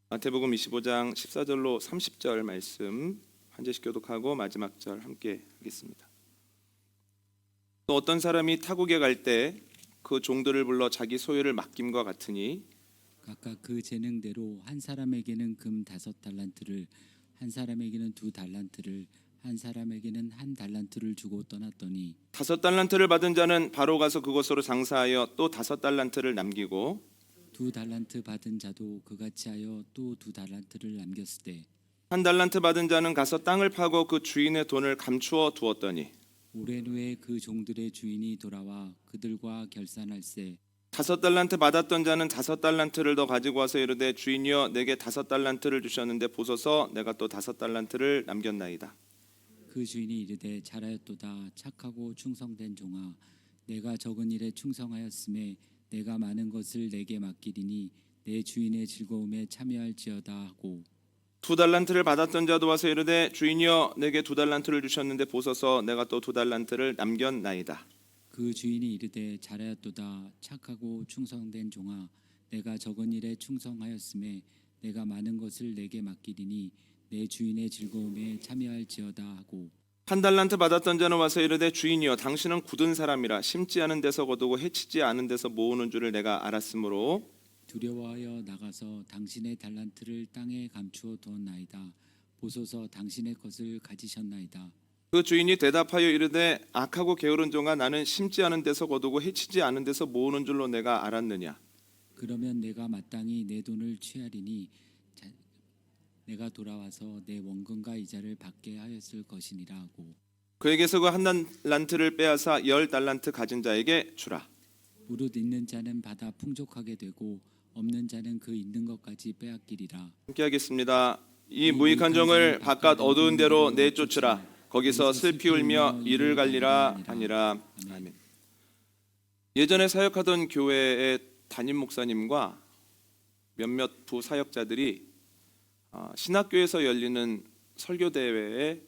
마태복음 25장 14절로 30절 말씀 한 절씩 교독하고 마지막 절 함께 하겠습니다. 또 어떤 사람이 타국에 갈 때 그 종들을 불러 자기 소유를 맡김과 같으니 각각 그 재능대로 한 사람에게는 금 5달란트를, 한 사람에게는 2달란트를, 한 사람에게는 1달란트를 주고 떠났더니 5달란트를 받은 자는 바로 가서 그곳으로 장사하여 또 5달란트를 남기고 2달란트 받은 자도 그같이 하여 또 2달란트를 남겼을 때 1달란트 받은 자는 가서 땅을 파고 그 주인의 돈을 감추어 두었더니 오랜 후에 그 종들의 주인이 돌아와 그들과 결산할세. 5달란트 받았던 자는 5달란트를 더 가지고 와서 이르되 주인이여 내게 5달란트를 주셨는데 보소서 내가 또 5달란트를 남겼나이다. 그 주인이 이르되 잘하였도다 착하고 충성된 종아, 내가 적은 일에 충성하였음에 내가 많은 것을 내게 맡기리니 내 주인의 즐거움에 참여할지어다 하고 2달란트를 받았던 자도 와서 이르되 주인이여 내게 2달란트를 주셨는데 보소서 내가 또 2달란트를 남겼나이다. 그 주인이 이르되 잘하였도다 착하고 충성된 종아, 내가 적은 일에 충성하였음에 내가 많은 것을 내게 맡기리니 내 주인의 즐거움에 참여할지어다 하고 1달란트 받았던 자는 와서 이르되 주인이여 당신은 굳은 사람이라 심지 않은 데서 거두고 해치지 않은 데서 모으는 줄을 내가 알았으므로 두려워하여 나가서 당신의 달란트를 땅에 감추어 두었나이다. 보소서 당신의 것을 가지셨나이다. 그 주인이 대답하여 이르되 악하고 게으른 종아 나는 심지 않은 데서 거두고 해치지 않은 데서 모으는 줄로 내가 알았느냐. 그러면 내가 마땅히 내 돈을 취하리니 내가 돌아와서 내 원금과 이자를 받게 하였을 것이니라 하고 그에게서 그 1달란트를 빼앗아 10달란트 가진 자에게 주라. 무릇 있는 자는 받아 풍족하게 되고 없는 자는 그 있는 것까지 빼앗기리라. 함께 하겠습니다. 이 무익한 종을 바깥 어두운 데로 내쫓으라. 거기서 슬피 울며 이를 갈리라 하니라. 아멘. 예전에 사역하던 교회의 담임 목사님과 몇몇 부사역자들이 신학교에서 열리는 설교 대회에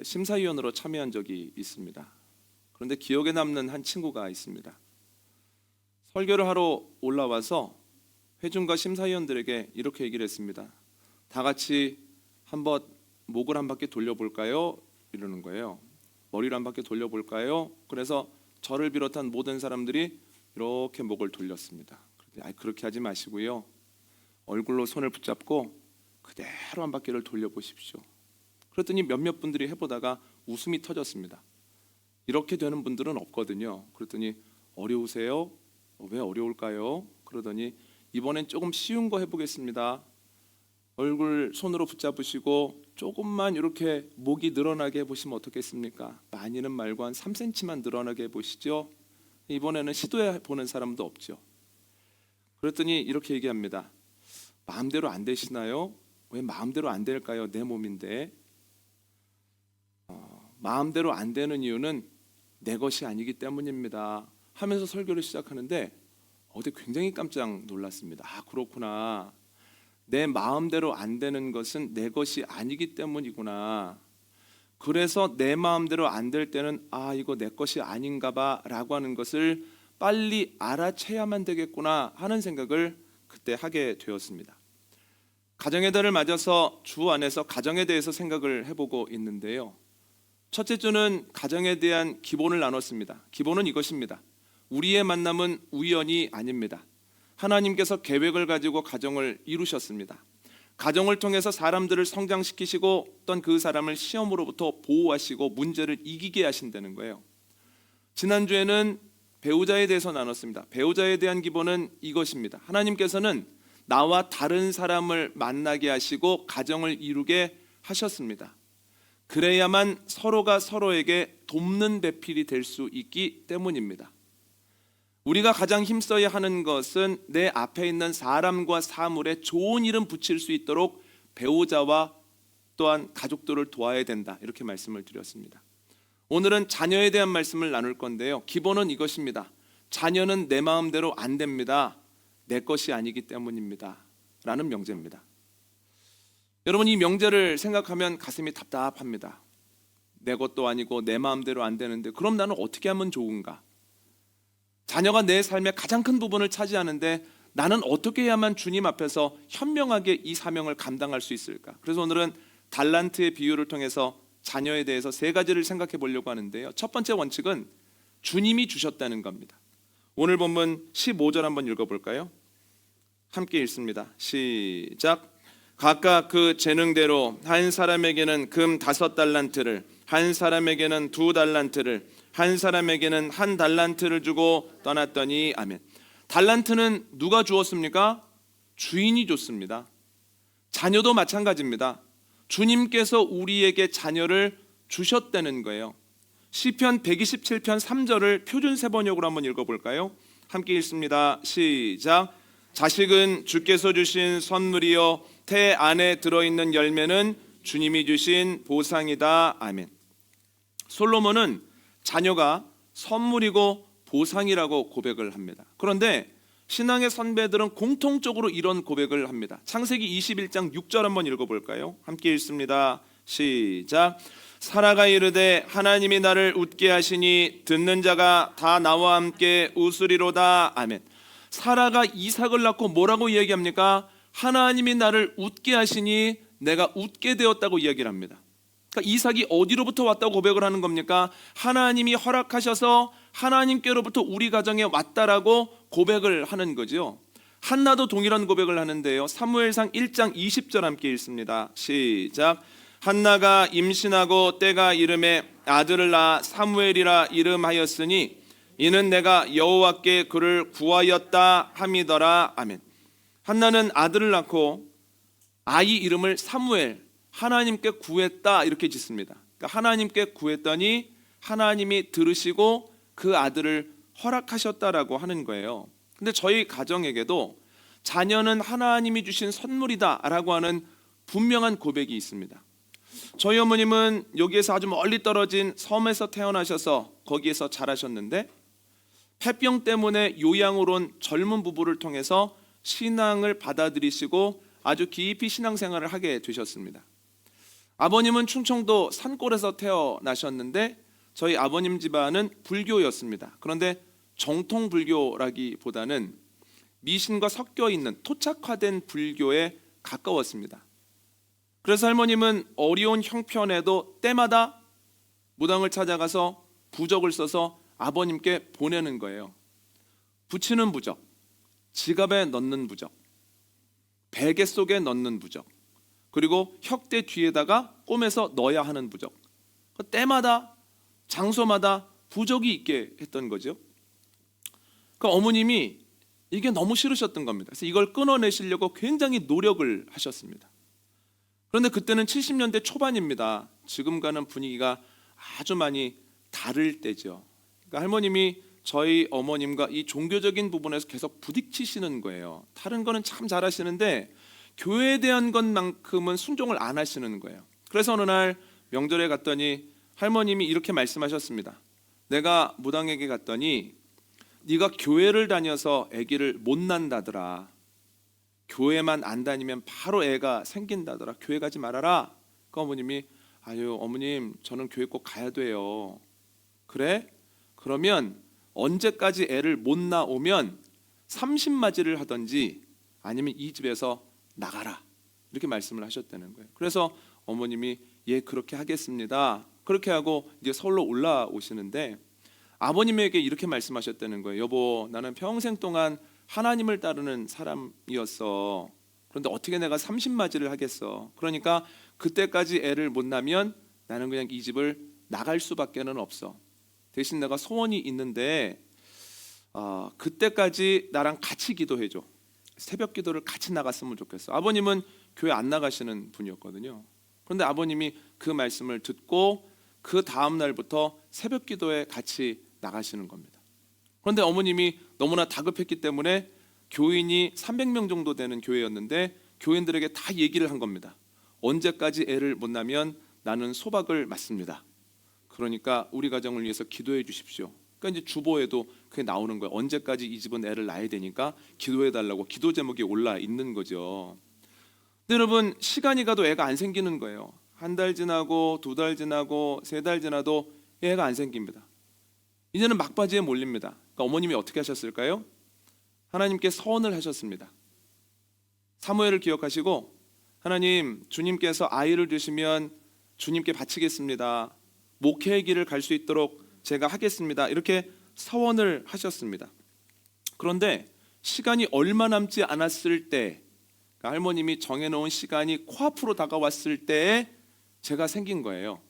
심사위원으로 참여한 적이 있습니다. 그런데 기억에 남는 한 친구가 있습니다. 설교를 하러 올라와서 회중과 심사위원들에게 이렇게 얘기를 했습니다. 다 같이 한번 목을 한 바퀴 돌려볼까요? 이러는 거예요. 머리를 한 바퀴 돌려볼까요? 그래서 저를 비롯한 모든 사람들이 이렇게 목을 돌렸습니다. 그렇게 하지 마시고요. 얼굴로 손을 붙잡고 그대로 한 바퀴를 돌려보십시오. 그랬더니 몇몇 분들이 해보다가 웃음이 터졌습니다. 이렇게 되는 분들은 없거든요. 그랬더니 어려우세요? 왜 어려울까요? 그러더니 이번엔 조금 쉬운 거 해보겠습니다. 얼굴 손으로 붙잡으시고 조금만 이렇게 목이 늘어나게 해보시면 어떻겠습니까? 많이는 말고 한 3cm만 늘어나게 해보시죠. 이번에는 시도해 보는 사람도 없죠. 그랬더니 이렇게 얘기합니다. 마음대로 안 되시나요? 왜 마음대로 안 될까요? 내 몸인데. 마음대로 안 되는 이유는 내 것이 아니기 때문입니다. 하면서 설교를 시작하는데 어제 굉장히 깜짝 놀랐습니다. 그렇구나. 내 마음대로 안 되는 것은 내 것이 아니기 때문이구나. 그래서 내 마음대로 안 될 때는 이거 내 것이 아닌가 봐 라고 하는 것을 빨리 알아채야만 되겠구나 하는 생각을 그때 하게 되었습니다. 가정의 달을 맞아서 주 안에서 가정에 대해서 생각을 해보고 있는데요. 첫째 주는 가정에 대한 기본을 나눴습니다. 기본은 이것입니다. 우리의 만남은 우연이 아닙니다. 하나님께서 계획을 가지고 가정을 이루셨습니다. 가정을 통해서 사람들을 성장시키시고 어떤 그 사람을 시험으로부터 보호하시고 문제를 이기게 하신다는 거예요. 지난주에는 배우자에 대해서 나눴습니다. 배우자에 대한 기본은 이것입니다. 하나님께서는 나와 다른 사람을 만나게 하시고 가정을 이루게 하셨습니다. 그래야만 서로가 서로에게 돕는 배필이 될 수 있기 때문입니다. 우리가 가장 힘써야 하는 것은 내 앞에 있는 사람과 사물에 좋은 이름 붙일 수 있도록 배우자와 또한 가족들을 도와야 된다. 이렇게 말씀을 드렸습니다. 오늘은 자녀에 대한 말씀을 나눌 건데요. 기본은 이것입니다. 자녀는 내 마음대로 안 됩니다. 내 것이 아니기 때문입니다. 라는 명제입니다. 여러분, 이 명제를 생각하면 가슴이 답답합니다. 내 것도 아니고 내 마음대로 안 되는데 그럼 나는 어떻게 하면 좋은가? 자녀가 내 삶의 가장 큰 부분을 차지하는데 나는 어떻게 해야만 주님 앞에서 현명하게 이 사명을 감당할 수 있을까? 그래서 오늘은 달란트의 비유를 통해서 자녀에 대해서 세 가지를 생각해 보려고 하는데요. 첫 번째 원칙은 주님이 주셨다는 겁니다. 오늘 본문 15절 한번 읽어볼까요? 함께 읽습니다. 시작. 각각 그 재능대로 한 사람에게는 금 5달란트를, 한 사람에게는 2달란트를, 한 사람에게는 1달란트를 주고 떠났더니 아멘. 달란트는 누가 주었습니까? 주인이 줬습니다. 자녀도 마찬가지입니다. 주님께서 우리에게 자녀를 주셨다는 거예요. 시편 127편 3절을 표준세 번역으로 한번 읽어볼까요? 함께 읽습니다. 시작. 자식은 주께서 주신 선물이요 태 안에 들어있는 열매는 주님이 주신 보상이다. 아멘. 솔로몬은 자녀가 선물이고 보상이라고 고백을 합니다. 그런데 신앙의 선배들은 공통적으로 이런 고백을 합니다. 창세기 21장 6절 한번 읽어볼까요? 함께 읽습니다. 시작. 사라가 이르되 하나님이 나를 웃게 하시니 듣는 자가 다 나와 함께 웃으리로다. 아멘. 사라가 이삭을 낳고 뭐라고 이야기합니까? 하나님이 나를 웃게 하시니 내가 웃게 되었다고 이야기를 합니다. 그러니까 이삭이 어디로부터 왔다고 고백을 하는 겁니까? 하나님이 허락하셔서 하나님께로부터 우리 가정에 왔다라고 고백을 하는 거죠. 한나도 동일한 고백을 하는데요. 사무엘상 1장 20절 함께 읽습니다. 시작. 한나가 임신하고 때가 이름에 아들을 낳아 사무엘이라 이름하였으니 이는 내가 여호와께 그를 구하였다 함이더라. 아멘. 한나는 아들을 낳고 아이 이름을 사무엘, 하나님께 구했다 이렇게 짓습니다. 그러니까 하나님께 구했더니 하나님이 들으시고 그 아들을 허락하셨다라고 하는 거예요. 근데 저희 가정에게도 자녀는 하나님이 주신 선물이다라고 하는 분명한 고백이 있습니다. 저희 어머님은 여기에서 아주 멀리 떨어진 섬에서 태어나셔서 거기에서 자라셨는데 폐병 때문에 요양을 온 젊은 부부를 통해서 신앙을 받아들이시고 아주 깊이 신앙생활을 하게 되셨습니다. 아버님은 충청도 산골에서 태어나셨는데 저희 아버님 집안은 불교였습니다. 그런데 정통 불교라기보다는 미신과 섞여 있는 토착화된 불교에 가까웠습니다. 그래서 할머님은 어려운 형편에도 때마다 무당을 찾아가서 부적을 써서 아버님께 보내는 거예요. 붙이는 부적, 지갑에 넣는 부적, 베개 속에 넣는 부적, 그리고 혁대 뒤에다가 꼬매서 넣어야 하는 부적. 때마다 장소마다 부적이 있게 했던 거죠. 그러니까 어머님이 이게 너무 싫으셨던 겁니다. 그래서 이걸 끊어내시려고 굉장히 노력을 하셨습니다. 그런데 그때는 70년대 초반입니다. 지금과는 분위기가 아주 많이 다를 때죠. 그러니까 할머님이 저희 어머님과 이 종교적인 부분에서 계속 부딪히시는 거예요. 다른 거는 참 잘하시는데 교회에 대한 것만큼은 순종을 안 하시는 거예요. 그래서 어느 날 명절에 갔더니 할머님이 이렇게 말씀하셨습니다. 내가 무당에게 갔더니 네가 교회를 다녀서 아기를 못 낳는다더라. 교회만 안 다니면 바로 애가 생긴다더라. 교회 가지 말아라. 그 어머님이 아유 어머님 저는 교회 꼭 가야 돼요. 그래? 그러면 언제까지 애를 못 낳으면 30맞이를 하든지 아니면 이 집에서 나가라. 이렇게 말씀을 하셨다는 거예요. 그래서 어머님이 예 그렇게 하겠습니다. 그렇게 하고 이제 서울로 올라오시는데 아버님에게 이렇게 말씀하셨다는 거예요. 여보 나는 평생 동안 하나님을 따르는 사람이었어. 그런데 어떻게 내가 30맞이를 하겠어. 그러니까 그때까지 애를 못 낳으면 나는 그냥 이 집을 나갈 수밖에는 없어. 대신 내가 소원이 있는데 그때까지 나랑 같이 기도해줘. 새벽 기도를 같이 나갔으면 좋겠어. 아버님은 교회 안 나가시는 분이었거든요. 그런데 아버님이 그 말씀을 듣고 그 다음 날부터 새벽 기도에 같이 나가시는 겁니다. 그런데 어머님이 너무나 다급했기 때문에 교인이 300명 정도 되는 교회였는데 교인들에게 다 얘기를 한 겁니다. 언제까지 애를 못 낳으면 나는 소박을 맞습니다. 그러니까 우리 가정을 위해서 기도해 주십시오. 그러니까 이제 주보에도 그게 나오는 거예요. 언제까지 이 집은 애를 낳아야 되니까 기도해 달라고 기도 제목이 올라 있는 거죠. 근데 여러분 시간이 가도 애가 안 생기는 거예요. 한 달 지나고 2달 지나고 3달 지나도 애가 안 생깁니다. 이제는 막바지에 몰립니다. 그러니까 어머님이 어떻게 하셨을까요? 하나님께 서원을 하셨습니다. 사무엘을 기억하시고 하나님, 주님께서 아이를 주시면 주님께 바치겠습니다. 목회의 길을 갈 수 있도록 제가 하겠습니다. 이렇게 서원을 하셨습니다. 그런데 시간이 얼마 남지 않았을 때, 그러니까 할머님이 정해놓은 시간이 코앞으로 다가왔을 때에 제가 생긴 거예요.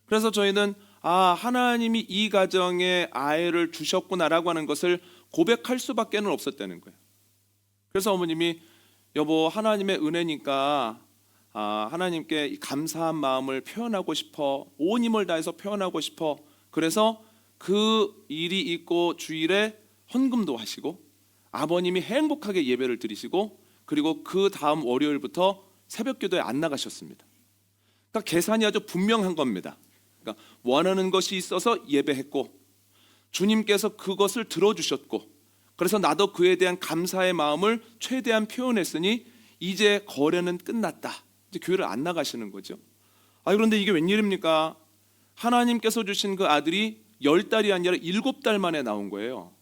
그래서 저희는 하나님이 이 가정에 아이를 주셨구나라고 하는 것을 고백할 수밖에 없었다는 거예요. 그래서 어머님이 여보, 하나님의 은혜니까 하나님께 감사한 마음을 표현하고 싶어, 온 힘을 다해서 표현하고 싶어. 그래서 그 일이 있고 주일에 헌금도 하시고 아버님이 행복하게 예배를 드리시고 그리고 그 다음 월요일부터 새벽기도에 안 나가셨습니다. 그러니까 계산이 아주 분명한 겁니다. 그러니까 원하는 것이 있어서 예배했고 주님께서 그것을 들어주셨고 그래서 나도 그에 대한 감사의 마음을 최대한 표현했으니 이제 거래는 끝났다. 이제 교회를 안 나가시는 거죠. 그런데 이게 웬일입니까? 하나님께서 주신 그 아들이 10달이 아니라 7달 만에 나온 거예요.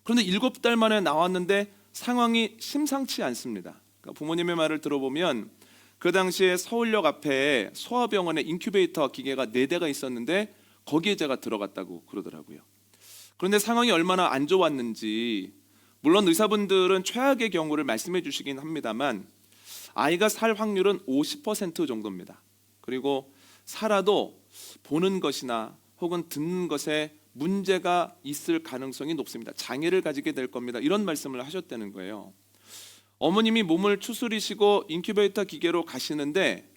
그런데 7달 만에 나왔는데 상황이 심상치 않습니다. 그러니까 부모님의 말을 들어보면 그 당시에 서울역 앞에 소아병원에 인큐베이터 기계가 4대가 있었는데 거기에 제가 들어갔다고 그러더라고요. 그런데 상황이 얼마나 안 좋았는지, 물론 의사분들은 최악의 경우를 말씀해 주시긴 합니다만 아이가 살 확률은 50% 정도입니다. 그리고 살아도 보는 것이나 혹은 듣는 것에 문제가 있을 가능성이 높습니다. 장애를 가지게 될 겁니다. 이런 말씀을 하셨다는 거예요. 어머님이 몸을 추스리시고 인큐베이터 기계로 가시는데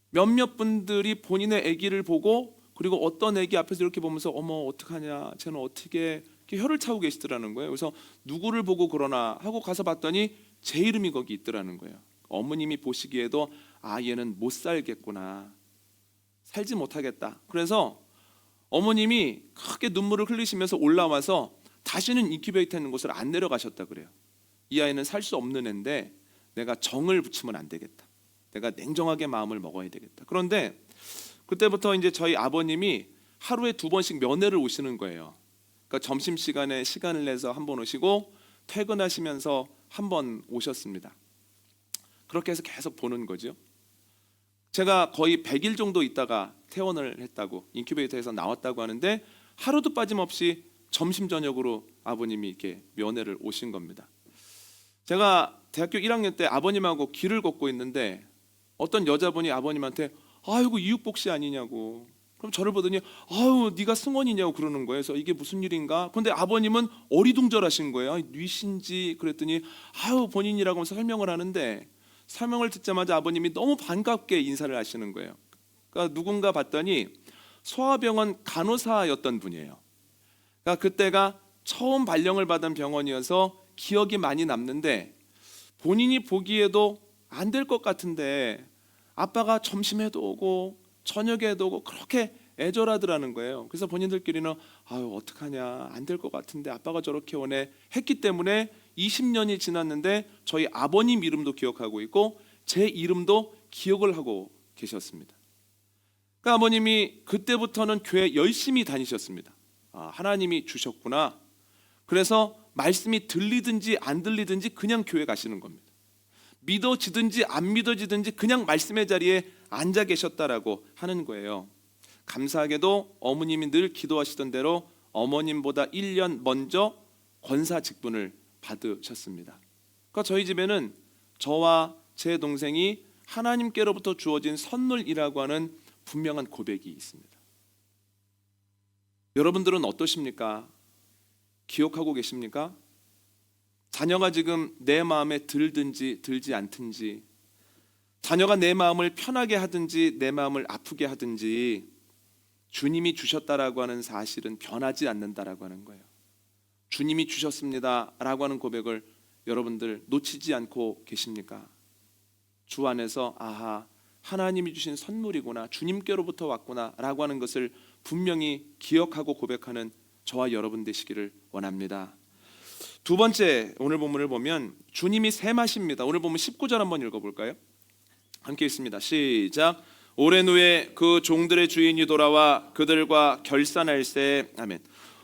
몇몇 분들이 본인의 아기를 보고 그리고 어떤 아기 앞에서 이렇게 보면서 어머 어떡하냐, 쟤는 어떻게 이렇게 혀를 차고 계시더라는 거예요. 그래서 누구를 보고 그러나 하고 가서 봤더니 제 이름이 거기 있더라는 거예요. 어머님이 보시기에도 얘는 못 살겠구나, 살지 못하겠다. 그래서 어머님이 크게 눈물을 흘리시면서 올라와서 다시는 인큐베이터 있는 곳을 안 내려가셨다 그래요. 이 아이는 살 수 없는 애인데 내가 정을 붙이면 안 되겠다. 내가 냉정하게 마음을 먹어야 되겠다. 그런데 그때부터 이제 저희 아버님이 하루에 2번씩 면회를 오시는 거예요. 그러니까 점심시간에 시간을 내서 한 번 오시고 퇴근하시면서 한 번 오셨습니다. 그렇게 해서 계속 보는 거죠. 제가 거의 100일 정도 있다가 퇴원을 했다고, 인큐베이터에서 나왔다고 하는데 하루도 빠짐없이 점심 저녁으로 아버님이 이렇게 면회를 오신 겁니다. 제가 대학교 1학년 때 아버님하고 길을 걷고 있는데 어떤 여자분이 아버님한테 아이고 이육복씨 아니냐고, 그럼 저를 보더니 네가 승원이냐고 그러는 거예요. 그래서 이게 무슨 일인가? 근데 아버님은 어리둥절하신 거예요. 뉘신지 그랬더니 본인이라고 하면서 설명을 하는데 설명을 듣자마자 아버님이 너무 반갑게 인사를 하시는 거예요. 그러니까 누군가 봤더니 소아병원 간호사였던 분이에요. 그러니까 그때가 처음 발령을 받은 병원이어서 기억이 많이 남는데 본인이 보기에도 안 될 것 같은데 아빠가 점심에도 오고 저녁에도 오고 그렇게 애절하더라는 거예요. 그래서 본인들끼리는 어떡하냐, 안 될 것 같은데 아빠가 저렇게 오네 했기 때문에 20년이 지났는데 저희 아버님 이름도 기억하고 있고 제 이름도 기억을 하고 계셨습니다. 그러니까 아버님이 그때부터는 교회 열심히 다니셨습니다. 하나님이 주셨구나. 그래서 말씀이 들리든지 안 들리든지 그냥 교회 가시는 겁니다. 믿어지든지 안 믿어지든지 그냥 말씀의 자리에 앉아 계셨다라고 하는 거예요. 감사하게도 어머님이 늘 기도하시던 대로 어머님보다 1년 먼저 권사 직분을 받으셨습니다. 그러니까 저희 집에는 저와 제 동생이 하나님께로부터 주어진 선물이라고 하는 분명한 고백이 있습니다. 여러분들은 어떠십니까? 기억하고 계십니까? 자녀가 지금 내 마음에 들든지 들지 않든지, 자녀가 내 마음을 편하게 하든지 내 마음을 아프게 하든지 주님이 주셨다라고 하는 사실은 변하지 않는다라고 하는 거예요. 주님이 주셨습니다라고 하는 고백을 여러분들 놓치지 않고 계십니까? 주 안에서 하나님이 주신 선물이구나, 주님께로부터 왔구나라고 하는 것을 분명히 기억하고 고백하는 저와 여러분 되시기를 원합니다. 두 번째 오늘 본문을 보면 주님이 셈하십니다. 오늘 보면 19절 한번 읽어볼까요? 함께 읽습니다. 시작. 오랜 후에 그 종들의 주인이 돌아와 그들과 결산할세. 아멘.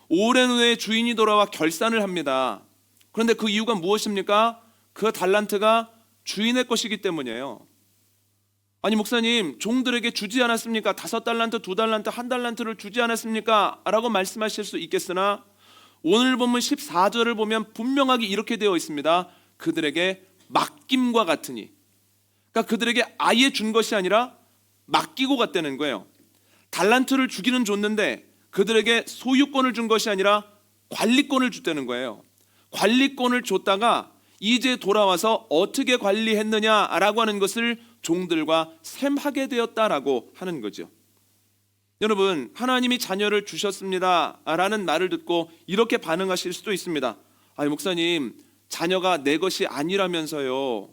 오랜 후에 주인이 돌아와 결산을 합니다. 그런데 그 이유가 무엇입니까? 그 달란트가 주인의 것이기 때문이에요. 아니 목사님, 종들에게 주지 않았습니까? 5달란트, 2달란트, 1달란트를 주지 않았습니까? 라고 말씀하실 수 있겠으나 오늘 본문 14절을 보면 분명하게 이렇게 되어 있습니다. 그들에게 맡김과 같으니, 그러니까 그들에게 아예 준 것이 아니라 맡기고 갔다는 거예요. 달란트를 주기는 줬는데 그들에게 소유권을 준 것이 아니라 관리권을 줬다는 거예요. 관리권을 줬다가 이제 돌아와서 어떻게 관리했느냐라고 하는 것을 종들과 셈하게 되었다라고 하는 거죠. 여러분, 하나님이 자녀를 주셨습니다 라는 말을 듣고 이렇게 반응하실 수도 있습니다. 아니 목사님, 자녀가 내 것이 아니라면서요.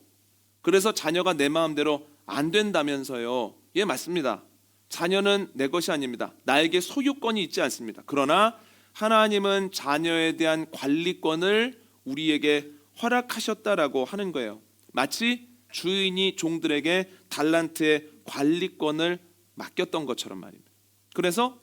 그래서 자녀가 내 마음대로 안 된다면서요. 예, 맞습니다. 자녀는 내 것이 아닙니다. 나에게 소유권이 있지 않습니다. 그러나 하나님은 자녀에 대한 관리권을 우리에게 허락하셨다라고 하는 거예요. 마치 주인이 종들에게 달란트의 관리권을 맡겼던 것처럼 말입니다. 그래서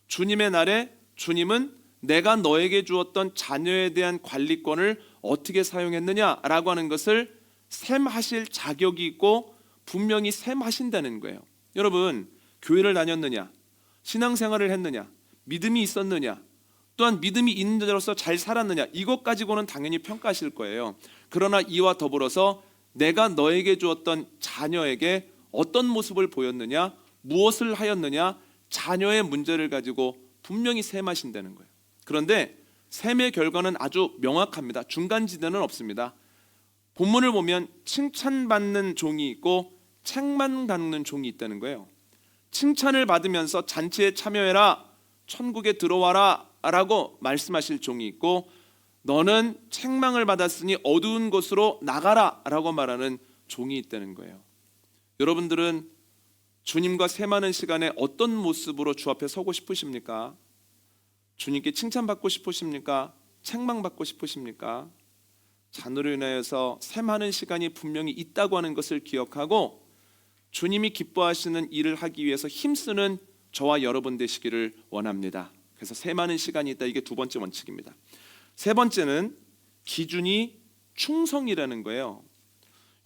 주님의 날에 주님은 내가 너에게 주었던 자녀에 대한 관리권을 어떻게 사용했느냐라고 하는 것을 셈하실 자격이 있고 분명히 셈하신다는 거예요. 여러분, 교회를 다녔느냐, 신앙생활을 했느냐, 믿음이 있었느냐, 또한 믿음이 있는 자로서 잘 살았느냐, 이것 가지고는 당연히 평가하실 거예요. 그러나 이와 더불어서 내가 너에게 주었던 자녀에게 어떤 모습을 보였느냐, 무엇을 하였느냐, 자녀의 문제를 가지고 분명히 셈하신다는 거예요. 그런데 셈의 결과는 아주 명확합니다. 중간지대는 없습니다. 본문을 보면 칭찬받는 종이 있고 책만 받는 종이 있다는 거예요. 칭찬을 받으면서 잔치에 참여해라, 천국에 들어와라 라고 말씀하실 종이 있고, 너는 책망을 받았으니 어두운 곳으로 나가라 라고 말하는 종이 있다는 거예요. 여러분들은 주님과 셈하는 시간에 어떤 모습으로 주 앞에 서고 싶으십니까? 주님께 칭찬받고 싶으십니까? 책망받고 싶으십니까? 자녀로 인하여서 셈하는 시간이 분명히 있다고 하는 것을 기억하고 주님이 기뻐하시는 일을 하기 위해서 힘쓰는 저와 여러분 되시기를 원합니다. 그래서 셈하는 시간이 있다. 이게 두 번째 원칙입니다. 세 번째는 기준이 충성이라는 거예요.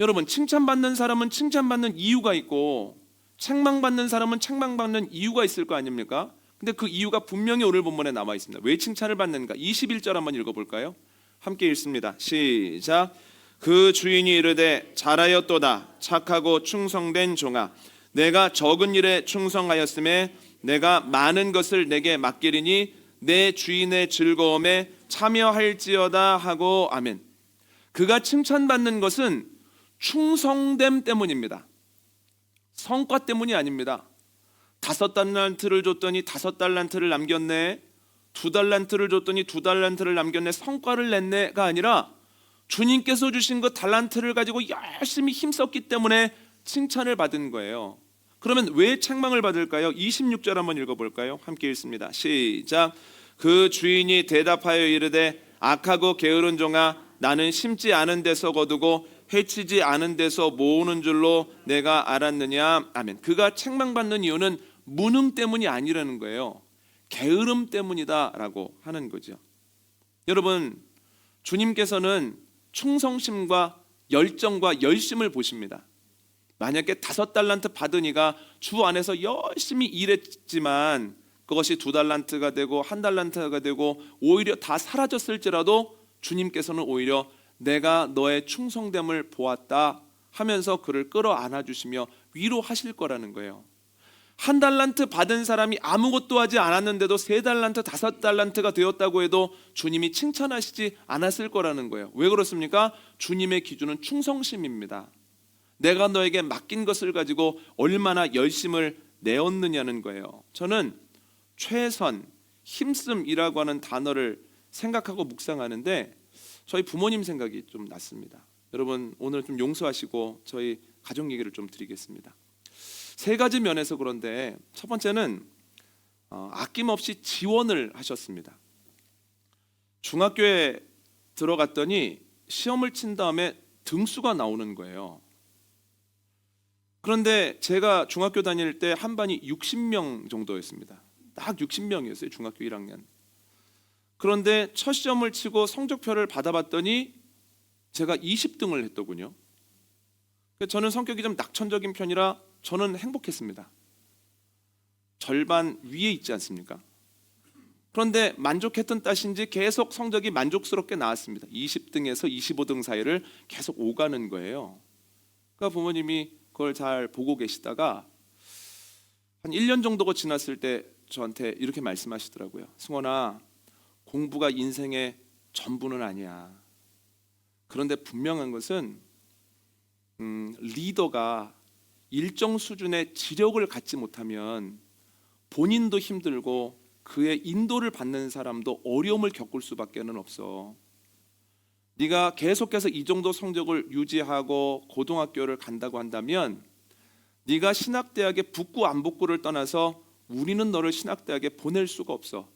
여러분, 칭찬받는 사람은 칭찬받는 이유가 있고 책망받는 사람은 책망받는 이유가 있을 거 아닙니까? 근데 그 이유가 분명히 오늘 본문에 남아 있습니다. 왜 칭찬을 받는가? 21절 한번 읽어볼까요? 함께 읽습니다. 시작. 그 주인이 이르되 잘하였도다 착하고 충성된 종아, 내가 적은 일에 충성하였음에 내가 많은 것을 내게 맡기리니 내 주인의 즐거움에 참여할지어다 하고 아멘. 그가 칭찬받는 것은 충성됨 때문입니다. 성과 때문이 아닙니다. 5달란트를 줬더니 5달란트를 남겼네, 2달란트를 줬더니 2달란트를 남겼네, 성과를 냈네가 아니라 주님께서 주신 그 달란트를 가지고 열심히 힘썼기 때문에 칭찬을 받은 거예요. 그러면 왜 책망을 받을까요? 26절 한번 읽어볼까요? 함께 읽습니다. 시작. 그 주인이 대답하여 이르되 악하고 게으른 종아, 나는 심지 않은 데서 거두고 해치지 않은 데서 모으는 줄로 내가 알았느냐. 아멘. 그가 책망받는 이유는 무능 때문이 아니라는 거예요. 게으름 때문이다라고 하는 거죠. 여러분, 주님께서는 충성심과 열정과 열심을 보십니다. 만약에 5달란트 받은 이가 주 안에서 열심히 일했지만 그것이 2달란트가 되고 1달란트가 되고 오히려 다 사라졌을지라도 주님께서는 오히려 내가 너의 충성됨을 보았다 하면서 그를 끌어안아 주시며 위로하실 거라는 거예요. 1달란트 받은 사람이 아무것도 하지 않았는데도 3달란트, 5달란트가 되었다고 해도 주님이 칭찬하시지 않았을 거라는 거예요. 왜 그렇습니까? 주님의 기준은 충성심입니다. 내가 너에게 맡긴 것을 가지고 얼마나 열심을 내었느냐는 거예요. 저는 최선, 힘씀이라고 하는 단어를 생각하고 묵상하는데 저희 부모님 생각이 좀 났습니다. 여러분, 오늘 좀 용서하시고 저희 가족 얘기를 좀 드리겠습니다. 3가지 면에서 그런데 첫 번째는 아낌없이 지원을 하셨습니다. 중학교에 들어갔더니 시험을 친 다음에 등수가 나오는 거예요. 그런데 제가 중학교 다닐 때 한 반이 60명 정도였습니다. 딱 60명이었어요. 중학교 1학년. 그런데 첫 시험을 치고 성적표를 받아봤더니 제가 20등을 했더군요. 저는 성격이 좀 낙천적인 편이라 저는 행복했습니다. 절반 위에 있지 않습니까? 그런데 만족했던 뜻인지 계속 성적이 만족스럽게 나왔습니다. 20등에서 25등 사이를 계속 오가는 거예요. 그러니까 부모님이 그걸 잘 보고 계시다가 한 1년 정도가 지났을 때 저한테 이렇게 말씀하시더라고요. 승원아, 공부가 인생의 전부는 아니야. 그런데 분명한 것은 리더가 일정 수준의 지력을 갖지 못하면 본인도 힘들고 그의 인도를 받는 사람도 어려움을 겪을 수밖에는 없어. 네가 계속해서 이 정도 성적을 유지하고 고등학교를 간다고 한다면 네가 신학대학에 붙고 안 붙고를 떠나서 우리는 너를 신학대학에 보낼 수가 없어.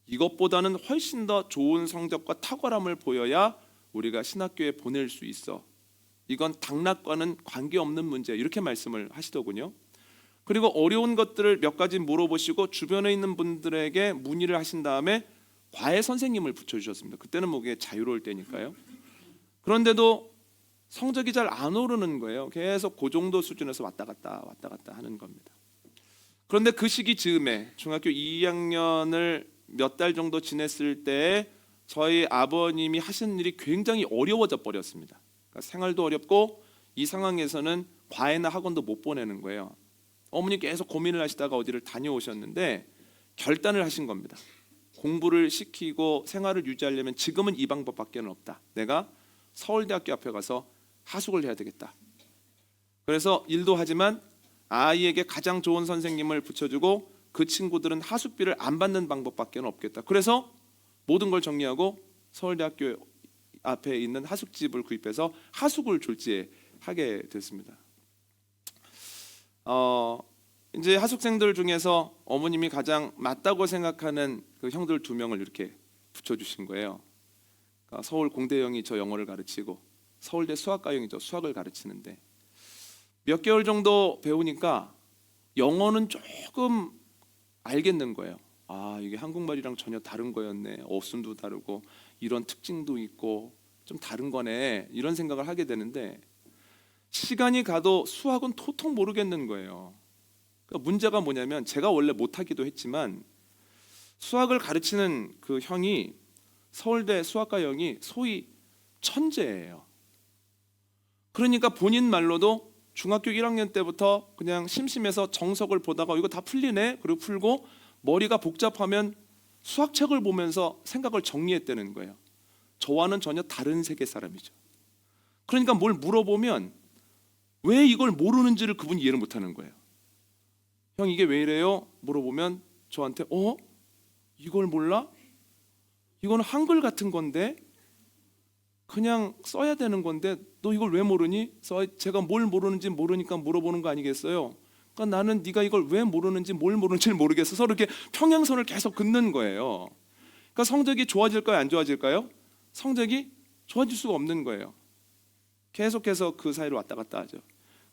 이것보다는 훨씬 더 좋은 성적과 탁월함을 보여야 우리가 신학교에 보낼 수 있어. 이건 당락과는 관계없는 문제야. 이렇게 말씀을 하시더군요. 그리고 어려운 것들을 몇 가지 물어보시고 주변에 있는 분들에게 문의를 하신 다음에 과외 선생님을 붙여주셨습니다. 그때는 뭐 그게 자유로울 때니까요. 그런데도 성적이 잘 안 오르는 거예요. 계속 그 정도 수준에서 왔다 갔다 하는 겁니다. 그런데 그 시기 즈음에 중학교 2학년을 몇 달 정도 지냈을 때 저희 아버님이 하시는 일이 굉장히 어려워져 버렸습니다. 그러니까 생활도 어렵고 이 상황에서는 과외나 학원도 못 보내는 거예요. 어머니 계속 고민을 하시다가 어디를 다녀오셨는데 결단을 하신 겁니다. 공부를 시키고 생활을 유지하려면 지금은 이 방법밖에 없다. 내가 서울대학교 앞에 가서 하숙을 해야 되겠다. 그래서 일도 하지만 아이에게 가장 좋은 선생님을 붙여주고 그 친구들은 하숙비를 안 받는 방법밖에 없겠다. 그래서 모든 걸 정리하고 서울대학교 앞에 있는 하숙집을 구입해서 하숙을 졸지하게 됐습니다. 이제 하숙생들 중에서 어머님이 가장 맞다고 생각하는 그 형들 2명을 이렇게 붙여주신 거예요. 그러니까 서울 공대 형이 저 영어를 가르치고 서울대 수학과 형이 저 수학을 가르치는데 몇 개월 정도 배우니까 영어는 조금 알겠는 거예요. 아, 이게 한국말이랑 전혀 다른 거였네. 어순도 다르고 이런 특징도 있고 좀 다른 거네. 이런 생각을 하게 되는데 시간이 가도 수학은 도통 모르겠는 거예요. 그러니까 문제가 뭐냐면 제가 원래 못하기도 했지만 수학을 가르치는 그 형이 서울대 수학과 형이 소위 천재예요. 그러니까 본인 말로도 중학교 1학년 때부터 그냥 심심해서 정석을 보다가 이거 다 풀리네. 그리고 풀고 머리가 복잡하면 수학책을 보면서 생각을 정리했다는 거예요. 저와는 전혀 다른 세계 사람이죠. 그러니까 뭘 물어보면 왜 이걸 모르는지를 그분이 이해를 못하는 거예요. 형 이게 왜 이래요? 물어보면 저한테 이걸 몰라? 이거는 한글 같은 건데 그냥 써야 되는 건데 너 이걸 왜 모르니? 제가 뭘 모르는지 모르니까 물어보는 거 아니겠어요? 그러니까 나는 네가 이걸 왜 모르는지 뭘 모르는지를 모르겠어. 서로 이렇게 평행선을 계속 긋는 거예요. 그러니까 성적이 좋아질까요? 안 좋아질까요? 성적이 좋아질 수가 없는 거예요. 계속해서 그 사이를 왔다 갔다 하죠.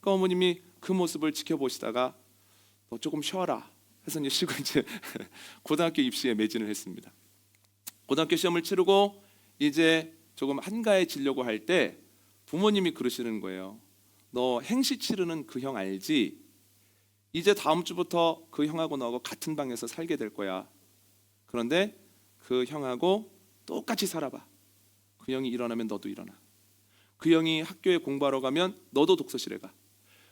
그러니까 어머님이 그 모습을 지켜보시다가 너 조금 쉬어라 해서 이제 고등학교 입시에 매진을 했습니다. 고등학교 시험을 치르고 이제 조금 한가해지려고 할 때 부모님이 그러시는 거예요. 너 행시 치르는 그 형 알지? 이제 다음 주부터 그 형하고 너하고 같은 방에서 살게 될 거야. 그런데 그 형하고 똑같이 살아봐. 그 형이 일어나면 너도 일어나. 그 형이 학교에 공부하러 가면 너도 독서실에 가.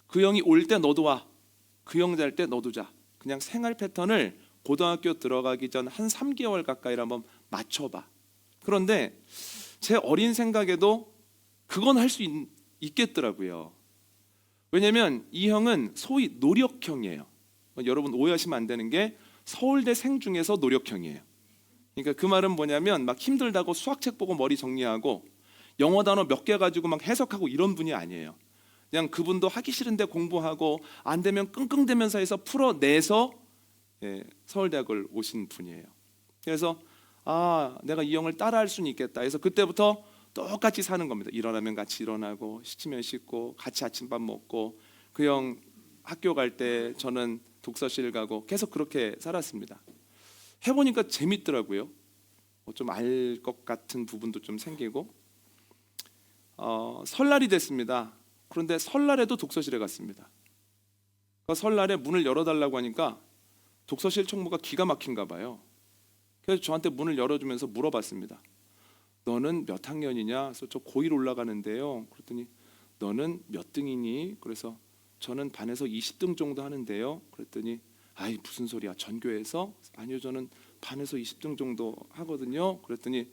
그 형이 올 때 너도 와. 그 형 잘 때 너도 자. 그냥 생활 패턴을 고등학교 들어가기 전 한 3개월 가까이를 한번 맞춰봐. 그런데 제 어린 생각에도 그건 할 수 있겠더라고요. 왜냐하면 이 형은 소위 노력형이에요. 여러분 오해하시면 안 되는 게 서울대생 중에서 노력형이에요. 그러니까 그 말은 뭐냐면 막 힘들다고 수학책 보고 머리 정리하고 영어 단어 몇 개 가지고 막 해석하고 이런 분이 아니에요. 그냥 그분도 하기 싫은데 공부하고 안 되면 끙끙대면서 해서 풀어내서 서울대학을 오신 분이에요. 그래서 내가 이 형을 따라할 수는 있겠다 해서 그때부터 똑같이 사는 겁니다. 일어나면 같이 일어나고 씻으면 씻고 같이 아침밥 먹고 그 형 학교 갈 때 저는 독서실 가고 계속 그렇게 살았습니다. 해보니까 재밌더라고요. 좀 알 것 같은 부분도 좀 생기고 설날이 됐습니다. 그런데 설날에도 독서실에 갔습니다. 그 설날에 문을 열어달라고 하니까 독서실 총무가 기가 막힌가 봐요. 그래서 저한테 문을 열어주면서 물어봤습니다. 너는 몇 학년이냐? 그래서 저 고1 올라가는데요. 그랬더니 너는 몇 등이니? 그래서 저는 반에서 20등 정도 하는데요. 그랬더니 아이 무슨 소리야? 전교에서? 아니요, 저는 반에서 20등 정도 하거든요. 그랬더니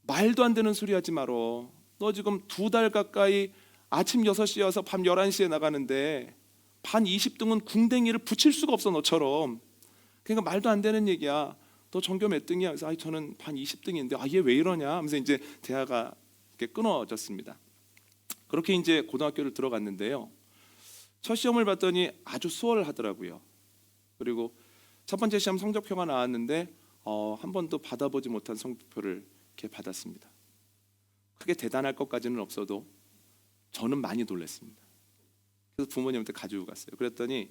말도 안 되는 소리 하지 말어. 너 지금 2달 가까이 아침 6시에 와서 밤 11시에 나가는데 반 20등은 궁뎅이를 붙일 수가 없어 너처럼. 그러니까 말도 안 되는 얘기야. 너 전교 몇 등이야? 그래서 아이 저는 반 20등인데 얘 왜 이러냐 하면서 이제 대화가 이렇게 끊어졌습니다. 그렇게 이제 고등학교를 들어갔는데요. 첫 시험을 봤더니 아주 수월하더라고요. 그리고 첫 번째 시험 성적표가 나왔는데 한 번도 받아보지 못한 성적표를 이렇게 받았습니다. 크게 대단할 것까지는 없어도 저는 많이 놀랐습니다. 그래서 부모님한테 가지고 갔어요. 그랬더니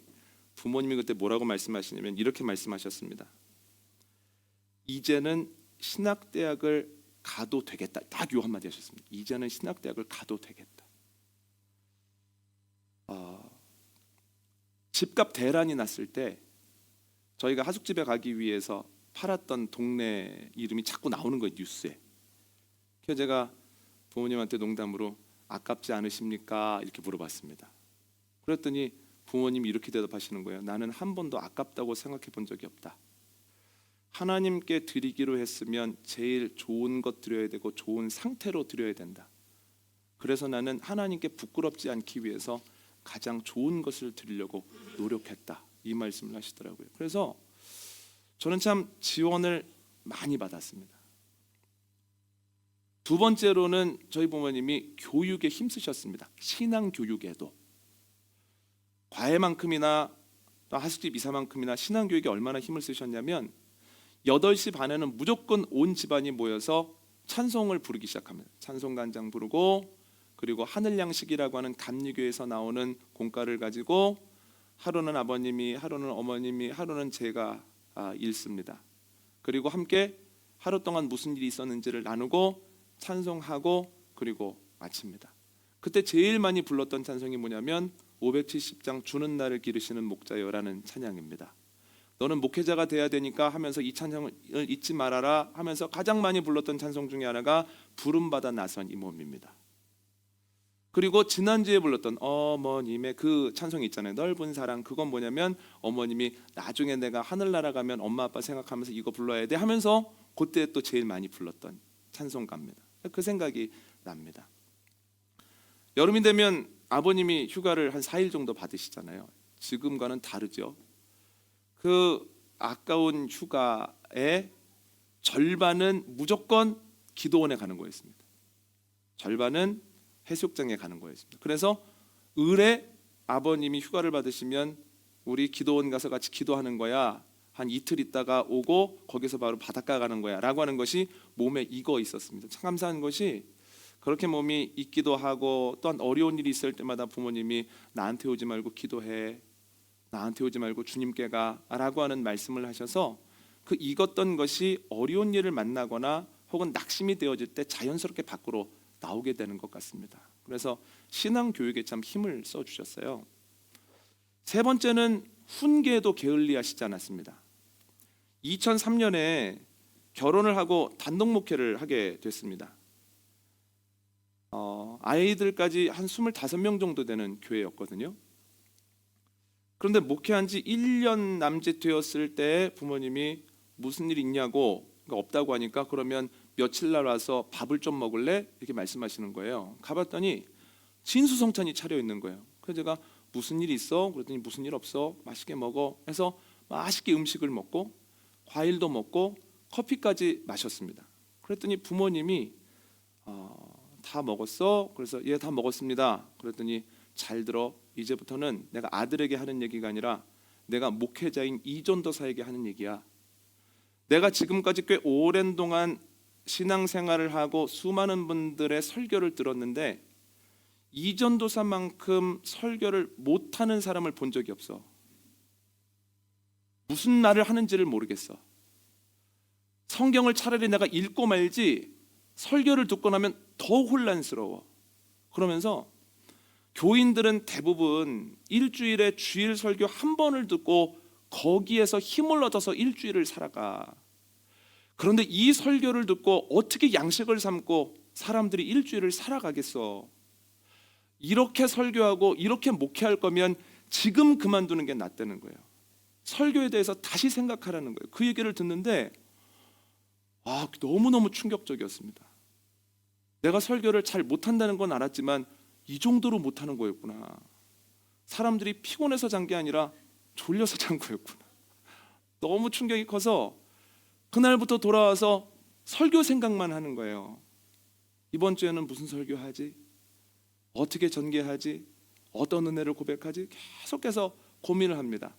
부모님이 그때 뭐라고 말씀하시냐면 이렇게 말씀하셨습니다. 이제는 신학대학을 가도 되겠다. 딱 요 한마디 하셨습니다. 이제는 신학대학을 가도 되겠다. 집값 대란이 났을 때 저희가 하숙집에 가기 위해서 팔았던 동네 이름이 자꾸 나오는 거예요, 뉴스에. 그래서 제가 부모님한테 농담으로 아깝지 않으십니까? 이렇게 물어봤습니다. 그랬더니 부모님이 이렇게 대답하시는 거예요. 나는 한 번도 아깝다고 생각해 본 적이 없다. 하나님께 드리기로 했으면 제일 좋은 것 드려야 되고 좋은 상태로 드려야 된다. 그래서 나는 하나님께 부끄럽지 않기 위해서 가장 좋은 것을 드리려고 노력했다. 이 말씀을 하시더라고요. 그래서 저는 참 지원을 많이 받았습니다. 두 번째로는 저희 부모님이 교육에 힘쓰셨습니다. 신앙 교육에도. 과외만큼이나 하숙집 이사만큼이나 신앙 교육에 얼마나 힘을 쓰셨냐면 8시 반에는 무조건 온 집안이 모여서 찬송을 부르기 시작합니다. 찬송간장 부르고 그리고 하늘양식이라고 하는 감리교에서 나오는 공과를 가지고 하루는 아버님이, 하루는 어머님이, 하루는 제가 읽습니다. 그리고 함께 하루 동안 무슨 일이 있었는지를 나누고 찬송하고 그리고 마칩니다. 그때 제일 많이 불렀던 찬송이 뭐냐면 570장 주는 나를 기르시는 목자여라는 찬양입니다. 너는 목회자가 돼야 되니까 하면서 이 찬송을 잊지 말아라 하면서 가장 많이 불렀던 찬송 중에 하나가 부름받아 나선 이 몸입니다. 그리고 지난주에 불렀던 어머님의 그 찬송이 있잖아요. 넓은 사랑. 그건 뭐냐면 어머님이 나중에 내가 하늘나라 가면 엄마 아빠 생각하면서 이거 불러야 돼 하면서 그때 또 제일 많이 불렀던 찬송가입니다. 그 생각이 납니다. 여름이 되면 아버님이 휴가를 한 4일 정도 받으시잖아요. 지금과는 다르죠. 그 아까운 휴가의 절반은 무조건 기도원에 가는 거였습니다. 절반은 해수욕장에 가는 거였습니다. 그래서 을에 아버님이 휴가를 받으시면 우리 기도원 가서 같이 기도하는 거야. 한 이틀 있다가 오고 거기서 바로 바닷가 가는 거야 라고 하는 것이 몸에 익어 있었습니다. 참 감사한 것이 그렇게 몸이 익기도 하고 또한 어려운 일이 있을 때마다 부모님이 나한테 오지 말고 기도해, 나한테 오지 말고 주님께 가라고 하는 말씀을 하셔서 그 익었던 것이 어려운 일을 만나거나 혹은 낙심이 되어질 때 자연스럽게 밖으로 나오게 되는 것 같습니다. 그래서 신앙 교육에 참 힘을 써주셨어요. 세 번째는 훈계에도 게을리하시지 않았습니다. 2003년에 결혼을 하고 단독 목회를 하게 됐습니다. 아이들까지 한 25명 정도 되는 교회였거든요. 그런데 목회한 지 1년 남짓 되었을 때 부모님이 무슨 일 있냐고 없다고 하니까 그러면 며칠 날 와서 밥을 좀 먹을래? 이렇게 말씀하시는 거예요. 가봤더니 진수성찬이 차려 있는 거예요. 그래서 제가 무슨 일 있어? 그랬더니 무슨 일 없어? 맛있게 먹어. 해서 맛있게 음식을 먹고 과일도 먹고 커피까지 마셨습니다. 그랬더니 부모님이 다 먹었어? 그래서 예, 다 먹었습니다. 그랬더니 잘 들어. 이제부터는 내가 아들에게 하는 얘기가 아니라 내가 목회자인 이전도사에게 하는 얘기야. 내가 지금까지 꽤 오랜 동안 신앙생활을 하고 수많은 분들의 설교를 들었는데 이전도사만큼 설교를 못하는 사람을 본 적이 없어. 무슨 말을 하는지를 모르겠어. 성경을 차라리 내가 읽고 말지 설교를 듣고 나면 더 혼란스러워. 그러면서 교인들은 대부분 일주일에 주일 설교 한 번을 듣고 거기에서 힘을 얻어서 일주일을 살아가. 그런데 이 설교를 듣고 어떻게 양식을 삼고 사람들이 일주일을 살아가겠어? 이렇게 설교하고 이렇게 목회할 거면 지금 그만두는 게 낫다는 거예요. 설교에 대해서 다시 생각하라는 거예요. 그 얘기를 듣는데 너무너무 충격적이었습니다. 내가 설교를 잘 못한다는 건 알았지만 이 정도로 못하는 거였구나. 사람들이 피곤해서 잔 게 아니라 졸려서 잔 거였구나. 너무 충격이 커서 그날부터 돌아와서 설교 생각만 하는 거예요. 이번 주에는 무슨 설교하지? 어떻게 전개하지? 어떤 은혜를 고백하지? 계속해서 고민을 합니다.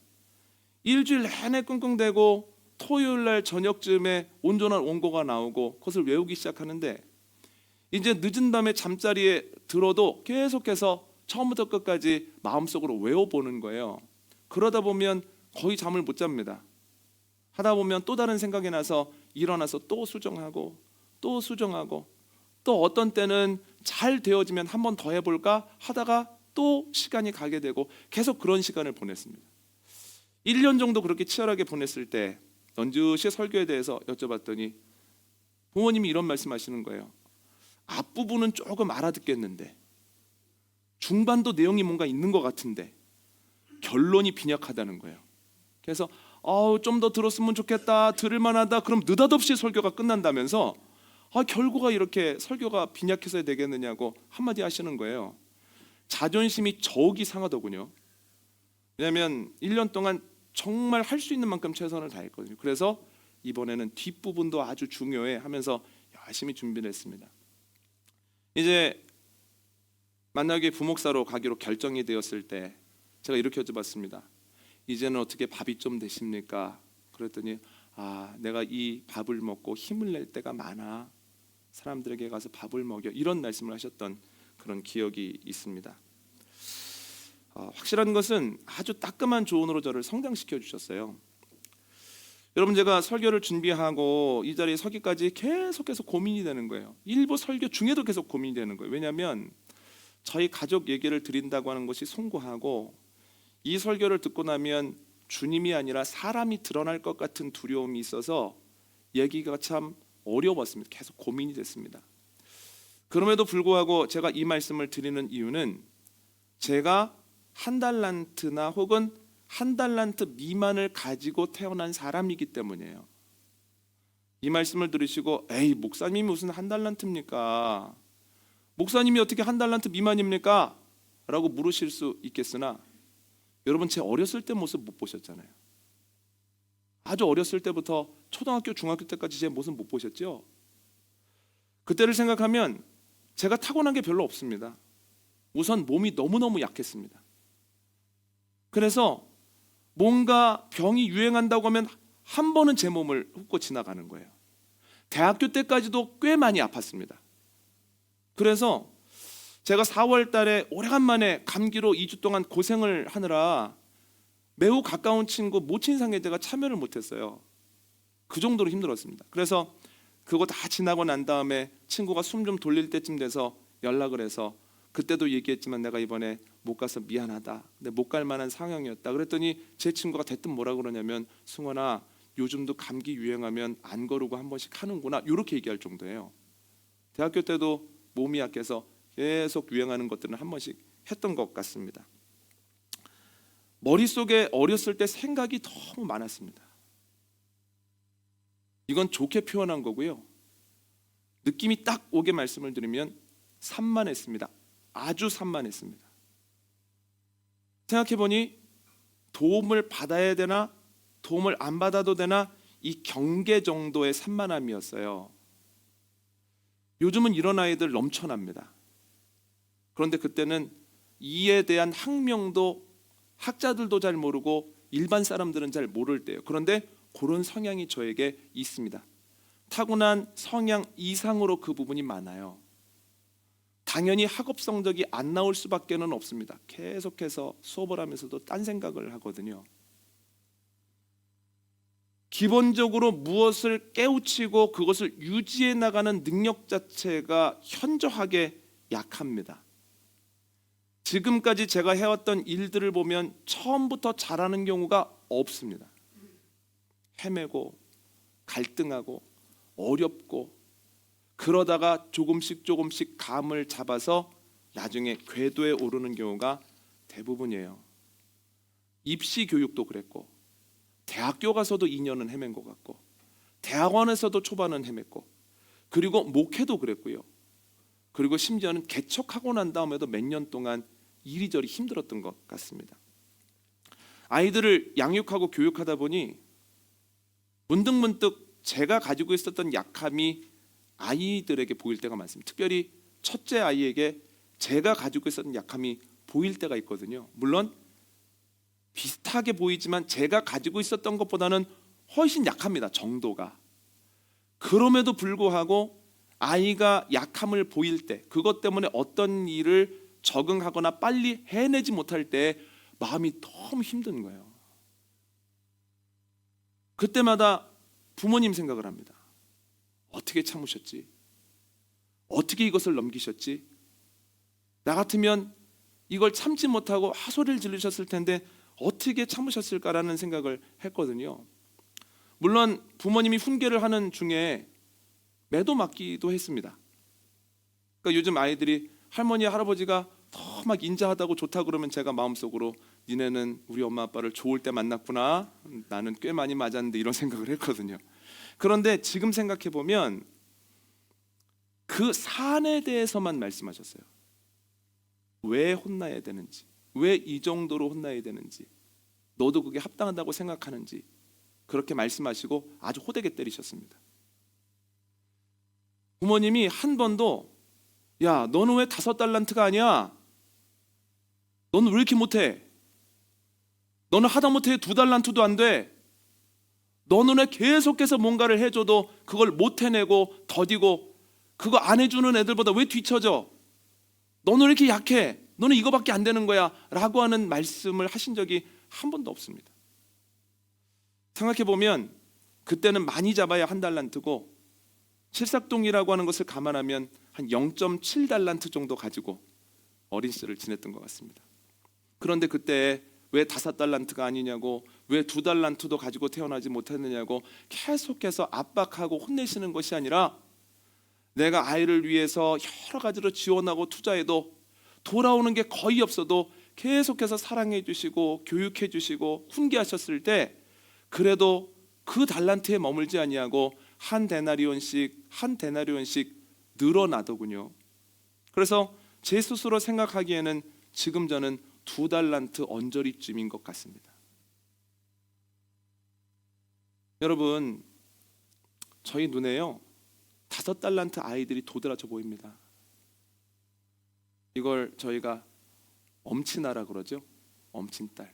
일주일 내내 끙끙대고 토요일 날 저녁쯤에 온전한 원고가 나오고 그것을 외우기 시작하는데 이제 늦은 밤에 잠자리에 들어도 계속해서 처음부터 끝까지 마음속으로 외워보는 거예요. 그러다 보면 거의 잠을 못 잡니다. 하다 보면 또 다른 생각이 나서 일어나서 또 수정하고 또 수정하고 또 어떤 때는 잘 되어지면 한 번 더 해볼까 하다가 또 시간이 가게 되고 계속 그런 시간을 보냈습니다. 1년 정도 그렇게 치열하게 보냈을 때 넌지시 설교에 대해서 여쭤봤더니 부모님이 이런 말씀하시는 거예요. 앞부분은 조금 알아듣겠는데 중반도 내용이 뭔가 있는 것 같은데 결론이 빈약하다는 거예요. 그래서 좀 더 들었으면 좋겠다, 들을만하다. 그럼 느닷없이 설교가 끝난다면서 결과가 이렇게 설교가 빈약해서 되겠느냐고 한마디 하시는 거예요. 자존심이 저기 상하더군요. 왜냐하면 1년 동안 정말 할 수 있는 만큼 최선을 다했거든요. 그래서 이번에는 뒷부분도 아주 중요해 하면서 열심히 준비를 했습니다. 이제 만나게 부목사로 가기로 결정이 되었을 때 제가 이렇게 여쭤봤습니다. 이제는 어떻게 밥이 좀 되십니까? 그랬더니 내가 이 밥을 먹고 힘을 낼 때가 많아. 사람들에게 가서 밥을 먹여. 이런 말씀을 하셨던 그런 기억이 있습니다. 확실한 것은 아주 따끔한 조언으로 저를 성장시켜 주셨어요. 여러분, 제가 설교를 준비하고 이 자리에 서기까지 계속해서 고민이 되는 거예요. 일부 설교 중에도 계속 고민이 되는 거예요. 왜냐하면 저희 가족 얘기를 드린다고 하는 것이 숭고하고 이 설교를 듣고 나면 주님이 아니라 사람이 드러날 것 같은 두려움이 있어서 얘기가 참 어려웠습니다. 계속 고민이 됐습니다. 그럼에도 불구하고 제가 이 말씀을 드리는 이유는 제가 한 달란트나 혹은 한 달란트 미만을 가지고 태어난 사람이기 때문이에요. 이 말씀을 들으시고 에이, 목사님이 무슨 한 달란트입니까? 목사님이 어떻게 한 달란트 미만입니까? 라고 물으실 수 있겠으나 여러분, 제 어렸을 때 모습 못 보셨잖아요. 아주 어렸을 때부터 초등학교, 중학교 때까지 제 모습 못 보셨죠? 그때를 생각하면 제가 타고난 게 별로 없습니다. 우선 몸이 너무너무 약했습니다. 그래서 뭔가 병이 유행한다고 하면 한 번은 제 몸을 훑고 지나가는 거예요. 대학교 때까지도 꽤 많이 아팠습니다. 그래서 제가 4월 달에 오래간만에 감기로 2주 동안 고생을 하느라 매우 가까운 친구 모친상에 제가 참여를 못했어요. 그 정도로 힘들었습니다. 그래서 그거 다 지나고 난 다음에 친구가 숨 좀 돌릴 때쯤 돼서 연락을 해서 그때도 얘기했지만 내가 이번에 못 가서 미안하다. 근데 못 갈 만한 상황이었다. 그랬더니 제 친구가 대뜸 뭐라 그러냐면 승원아, 요즘도 감기 유행하면 안 거르고 한 번씩 하는구나. 이렇게 얘기할 정도예요. 대학교 때도 몸이 약해서 계속 유행하는 것들은 한 번씩 했던 것 같습니다. 머릿속에 어렸을 때 생각이 너무 많았습니다. 이건 좋게 표현한 거고요. 느낌이 딱 오게 말씀을 드리면 산만했습니다. 아주 산만했습니다. 생각해보니 도움을 받아야 되나 도움을 안 받아도 되나 이 경계 정도의 산만함이었어요. 요즘은 이런 아이들 넘쳐납니다. 그런데 그때는 이에 대한 학명도 학자들도 잘 모르고 일반 사람들은 잘 모를 때예요. 그런데 그런 성향이 저에게 있습니다. 타고난 성향 이상으로 그 부분이 많아요. 당연히 학업 성적이 안 나올 수밖에는 없습니다. 계속해서 수업을 하면서도 딴 생각을 하거든요. 기본적으로 무엇을 깨우치고 그것을 유지해 나가는 능력 자체가 현저하게 약합니다. 지금까지 제가 해왔던 일들을 보면 처음부터 잘하는 경우가 없습니다. 헤매고 갈등하고 어렵고 그러다가 조금씩 감을 잡아서 나중에 궤도에 오르는 경우가 대부분이에요. 입시 교육도 그랬고 대학교 가서도 2년은 헤맨 것 같고 대학원에서도 초반은 헤맸고 그리고 목회도 그랬고요. 그리고 심지어는 개척하고 난 다음에도 몇 년 동안 이리저리 힘들었던 것 같습니다. 아이들을 양육하고 교육하다 보니 문득문득 제가 가지고 있었던 약함이 아이들에게 보일 때가 많습니다. 특별히 첫째 아이에게 제가 가지고 있었던 약함이 보일 때가 있거든요. 물론 비슷하게 보이지만 제가 가지고 있었던 것보다는 훨씬 약합니다. 정도가. 그럼에도 불구하고 아이가 약함을 보일 때 그것 때문에 어떤 일을 적응하거나 빨리 해내지 못할 때 마음이 너무 힘든 거예요. 그때마다 부모님 생각을 합니다. 어떻게 참으셨지? 어떻게 이것을 넘기셨지? 나 같으면 이걸 참지 못하고 하소리를 지르셨을 텐데 어떻게 참으셨을까라는 생각을 했거든요. 물론 부모님이 훈계를 하는 중에 매도 맞기도 했습니다. 그러니까 요즘 아이들이 할머니 할아버지가 더 막 인자하다고 좋다 그러면 제가 마음속으로 니네는 우리 엄마 아빠를 좋을 때 만났구나. 나는 꽤 많이 맞았는데 이런 생각을 했거든요. 그런데 지금 생각해 보면 그 사안에 대해서만 말씀하셨어요. 왜 혼나야 되는지, 왜 이 정도로 혼나야 되는지, 너도 그게 합당하다고 생각하는지 그렇게 말씀하시고 아주 호되게 때리셨습니다. 부모님이 한 번도 야 너는 왜 5달란트가 아니야? 너는 왜 이렇게 못해? 너는 하다못해 2달란트도 안 돼. 너는 왜 계속해서 뭔가를 해줘도 그걸 못 해내고 더디고 그거 안 해주는 애들보다 왜 뒤처져? 너는 왜 이렇게 약해? 너는 이거밖에 안 되는 거야 라고 하는 말씀을 하신 적이 한 번도 없습니다. 생각해보면 그때는 많이 잡아야 1달란트고 칠삭동이라고 하는 것을 감안하면 한 0.7달란트 정도 가지고 어린 시절을 지냈던 것 같습니다. 그런데 그때 왜 5달란트가 아니냐고 왜 2달란트도 가지고 태어나지 못했느냐고 계속해서 압박하고 혼내시는 것이 아니라 내가 아이를 위해서 여러 가지로 지원하고 투자해도 돌아오는 게 거의 없어도 계속해서 사랑해 주시고 교육해 주시고 훈계하셨을 때 그래도 그 달란트에 머물지 아니하고 한 데나리온씩 늘어나더군요. 그래서 제 스스로 생각하기에는 지금 저는 2달란트 언저리쯤인 것 같습니다. 여러분 저희 눈에요 5달란트 아이들이 도드라져 보입니다. 이걸 저희가 엄친아라 그러죠. 엄친딸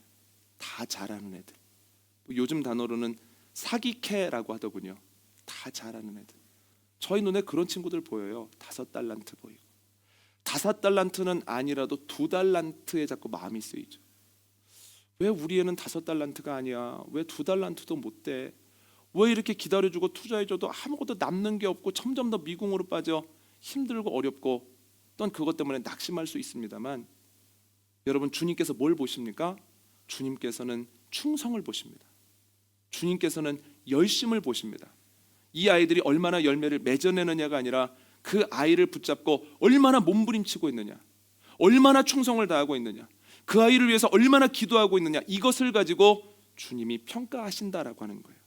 다 잘하는 애들. 요즘 단어로는 사기캐라고 하더군요. 다 잘하는 애들. 저희 눈에 그런 친구들 보여요. 5달란트 보이고 5달란트는 아니라도 2달란트에 자꾸 마음이 쓰이죠. 왜 우리 애는 5달란트가 아니야? 왜 2달란트도 못 돼? 왜 이렇게 기다려주고 투자해줘도 아무것도 남는 게 없고 점점 더 미궁으로 빠져 힘들고 어렵고 또한 그것 때문에 낙심할 수 있습니다만 여러분 주님께서 뭘 보십니까? 주님께서는 충성을 보십니다. 주님께서는 열심을 보십니다. 이 아이들이 얼마나 열매를 맺어내느냐가 아니라 그 아이를 붙잡고 얼마나 몸부림치고 있느냐, 얼마나 충성을 다하고 있느냐, 그 아이를 위해서 얼마나 기도하고 있느냐 이것을 가지고 주님이 평가하신다라고 하는 거예요.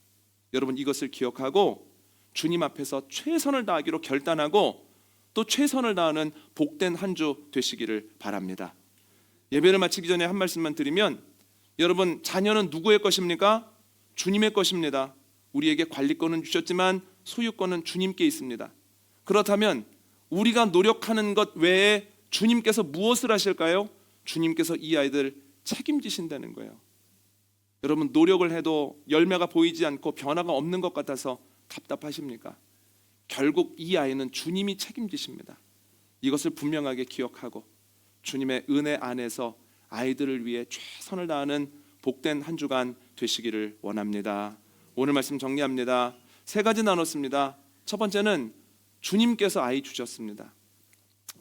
여러분 이것을 기억하고 주님 앞에서 최선을 다하기로 결단하고 또 최선을 다하는 복된 한 주 되시기를 바랍니다. 예배를 마치기 전에 한 말씀만 드리면 여러분 자녀는 누구의 것입니까? 주님의 것입니다. 우리에게 관리권은 주셨지만 소유권은 주님께 있습니다. 그렇다면 우리가 노력하는 것 외에 주님께서 무엇을 하실까요? 주님께서 이 아이들 책임지신다는 거예요. 여러분 노력을 해도 열매가 보이지 않고 변화가 없는 것 같아서 답답하십니까? 결국 이 아이는 주님이 책임지십니다. 이것을 분명하게 기억하고 주님의 은혜 안에서 아이들을 위해 최선을 다하는 복된 한 주간 되시기를 원합니다. 오늘 말씀 정리합니다. 세 가지 나눴습니다. 첫 번째는 주님께서 아이 주셨습니다.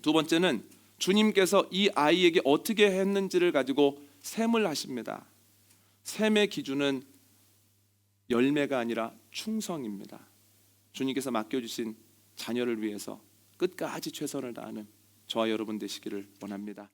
두 번째는 주님께서 이 아이에게 어떻게 했는지를 가지고 셈을 하십니다. 셈의 기준은 열매가 아니라 충성입니다. 주님께서 맡겨주신 자녀를 위해서 끝까지 최선을 다하는 저와 여러분 되시기를 원합니다.